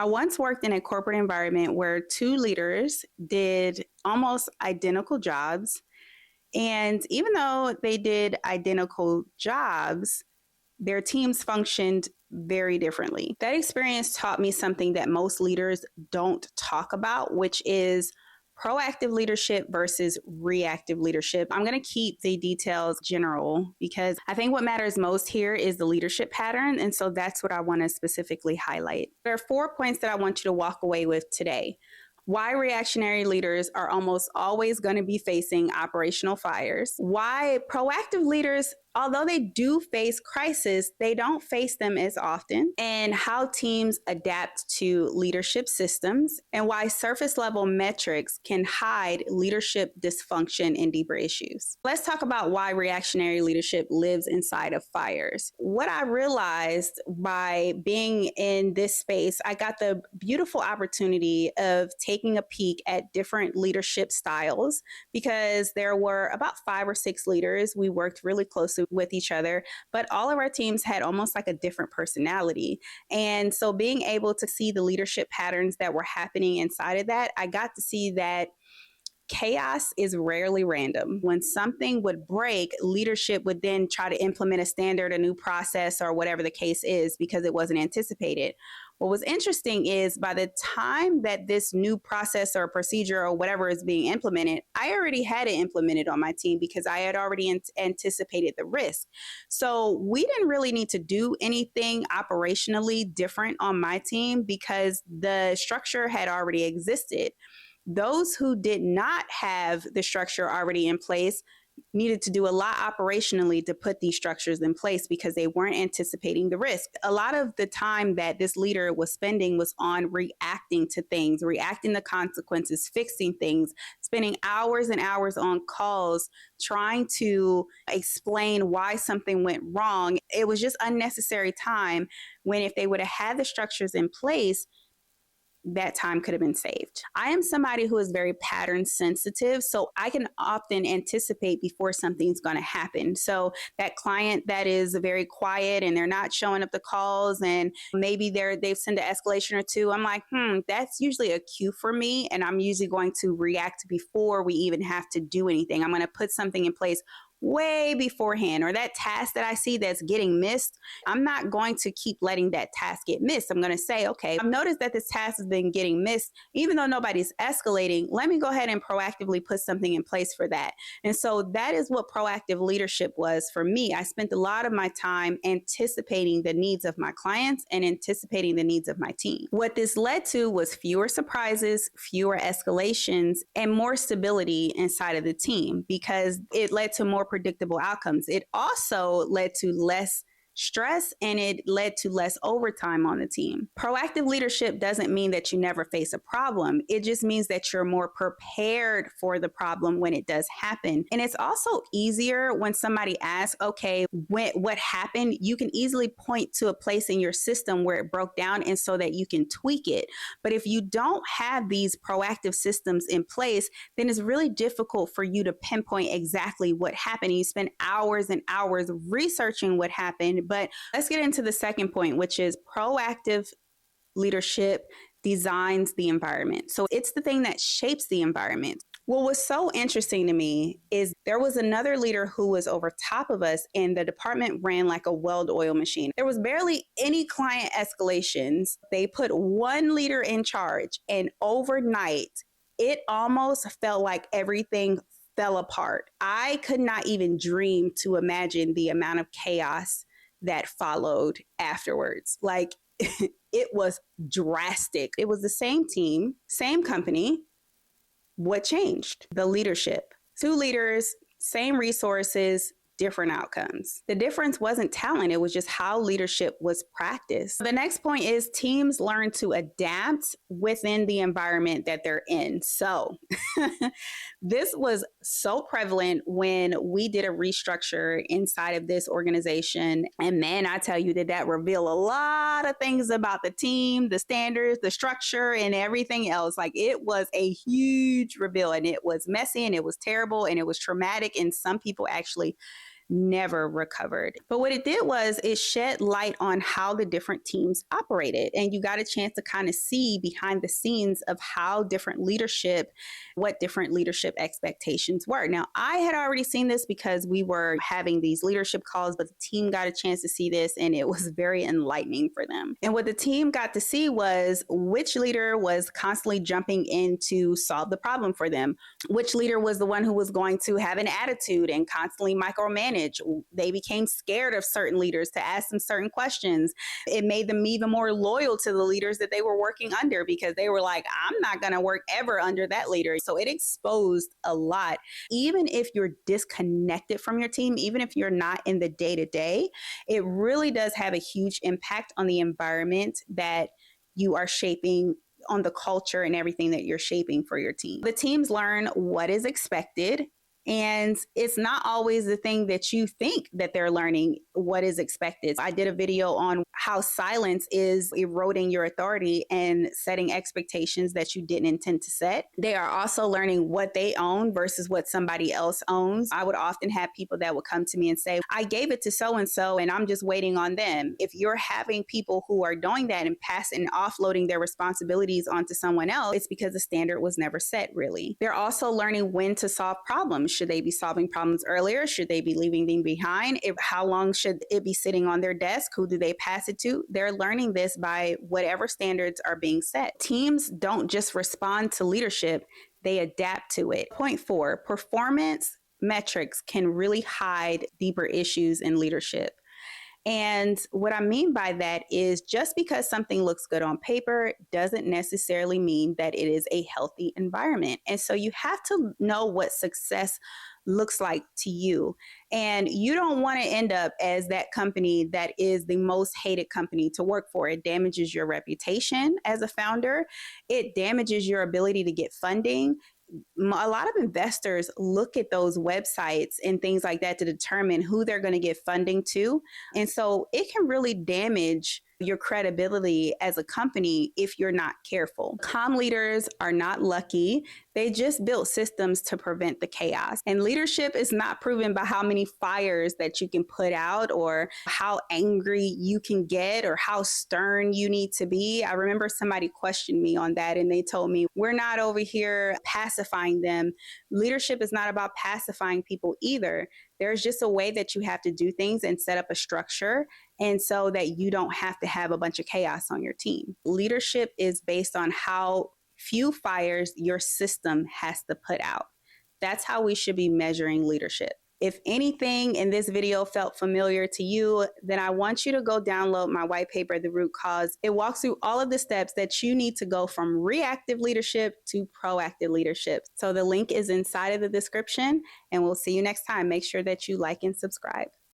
I once worked in a corporate environment where two leaders did almost identical jobs. And even though they did identical jobs, their teams functioned very differently. That experience taught me something that most leaders don't talk about, which is proactive leadership versus reactive leadership. I'm going to keep the details general because I think what matters most here is the leadership pattern. And so that's what I want to specifically highlight. There are 4 points that I want you to walk away with today. Why reactionary leaders are almost always going to be facing operational fires. Why proactive leaders, although they do face crisis, they don't face them as often. And how teams adapt to leadership systems. And why surface level metrics can hide leadership dysfunction and deeper issues. Let's talk about why reactionary leadership lives inside of fires. What I realized by being in this space, I got the beautiful opportunity of taking a peek at different leadership styles because there were about 5 or 6 leaders. We worked really closely with each other, but all of our teams had almost like a different personality. And so being able to see the leadership patterns that were happening inside of that, I got to see that chaos is rarely random. When something would break, leadership would then try to implement a standard, a new process, or whatever the case is because it wasn't anticipated. What was interesting is by the time that this new process or procedure or whatever is being implemented, I already had it implemented on my team because I had already anticipated the risk. So we didn't really need to do anything operationally different on my team because the structure had already existed. Those who did not have the structure already in place needed to do a lot operationally to put these structures in place because they weren't anticipating the risk. A lot of the time that this leader was spending was on reacting to things, reacting to consequences, fixing things, spending hours and hours on calls, trying to explain why something went wrong. It was just unnecessary time when if they would have had the structures in place, that time could have been saved. I am somebody who is very pattern sensitive, so I can often anticipate before something's going to happen. So that client that is very quiet and they're not showing up the calls and maybe they've sent an escalation or two, I'm like, that's usually a cue for me. And I'm usually going to react before we even have to do anything. I'm going to put something in place way beforehand, or that task that I see that's getting missed, I'm not going to keep letting that task get missed. I'm going to say, okay, I've noticed that this task has been getting missed, even though nobody's escalating. Let me go ahead and proactively put something in place for that. And so that is what proactive leadership was for me. I spent a lot of my time anticipating the needs of my clients and anticipating the needs of my team. What this led to was fewer surprises, fewer escalations, and more stability inside of the team because it led to more predictable outcomes. It also led to less stress and it led to less overtime on the team. Proactive leadership doesn't mean that you never face a problem. It just means that you're more prepared for the problem when it does happen. And it's also easier when somebody asks, okay, what happened? You can easily point to a place in your system where it broke down and so that you can tweak it. But if you don't have these proactive systems in place, then it's really difficult for you to pinpoint exactly what happened. You spend hours and hours researching what happened. But let's get into the second point, which is proactive leadership designs the environment. So it's the thing that shapes the environment. What was so interesting to me is there was another leader who was over top of us and the department ran like a well-oiled machine. There was barely any client escalations. They put one leader in charge and overnight, it almost felt like everything fell apart. I could not even dream to imagine the amount of chaos that followed afterwards. Like it was drastic. It was the same team, same company. What changed? The leadership. 2 leaders, same resources, different outcomes. The difference wasn't talent, it was just how leadership was practiced. The next point is teams learn to adapt within the environment that they're in. So this was so prevalent when we did a restructure inside of this organization. And man, I tell you that revealed a lot of things about the team, the standards, the structure, and everything else. Like it was a huge reveal and it was messy and it was terrible and it was traumatic. And some people actually never recovered. But what it did was it shed light on how the different teams operated. And you got a chance to kind of see behind the scenes of how what different leadership expectations were. Now, I had already seen this because we were having these leadership calls, but the team got a chance to see this and it was very enlightening for them. And what the team got to see was which leader was constantly jumping in to solve the problem for them, which leader was the one who was going to have an attitude and constantly micromanage. They became scared of certain leaders to ask them certain questions. It made them even more loyal to the leaders that they were working under because they were like, I'm not going to work ever under that leader. So it exposed a lot. Even if you're disconnected from your team, even if you're not in the day to day, it really does have a huge impact on the environment that you are shaping, on the culture and everything that you're shaping for your team. The teams learn what is expected. And it's not always the thing that you think that they're learning what is expected. I did a video on how silence is eroding your authority and setting expectations that you didn't intend to set. They are also learning what they own versus what somebody else owns. I would often have people that would come to me and say, I gave it to so-and-so and I'm just waiting on them. If you're having people who are doing that and offloading their responsibilities onto someone else, it's because the standard was never set, really. They're also learning when to solve problems. Should they be solving problems earlier? Should they be leaving them behind? How long should it be sitting on their desk? Who do they pass it to? They're learning this by whatever standards are being set. Teams don't just respond to leadership, they adapt to it. Point 4, performance metrics can really hide deeper issues in leadership. And what I mean by that is just because something looks good on paper doesn't necessarily mean that it is a healthy environment. And so you have to know what success looks like to you. And you don't want to end up as that company that is the most hated company to work for. It damages your reputation as a founder. It damages your ability to get funding. A lot of investors look at those websites and things like that to determine who they're going to get funding to. And so it can really damage your credibility as a company if you're not careful. Calm leaders are not lucky. They just built systems to prevent the chaos. And leadership is not proven by how many fires that you can put out or how angry you can get or how stern you need to be. I remember somebody questioned me on that and they told me, we're not over here pacifying them. Leadership is not about pacifying people either. There's just a way that you have to do things and set up a structure, and so that you don't have to have a bunch of chaos on your team. Leadership is based on how few fires your system has to put out. That's how we should be measuring leadership. If anything in this video felt familiar to you, then I want you to go download my white paper, The Root Cause. It walks through all of the steps that you need to go from reactive leadership to proactive leadership. So the link is inside of the description, and we'll see you next time. Make sure that you like and subscribe.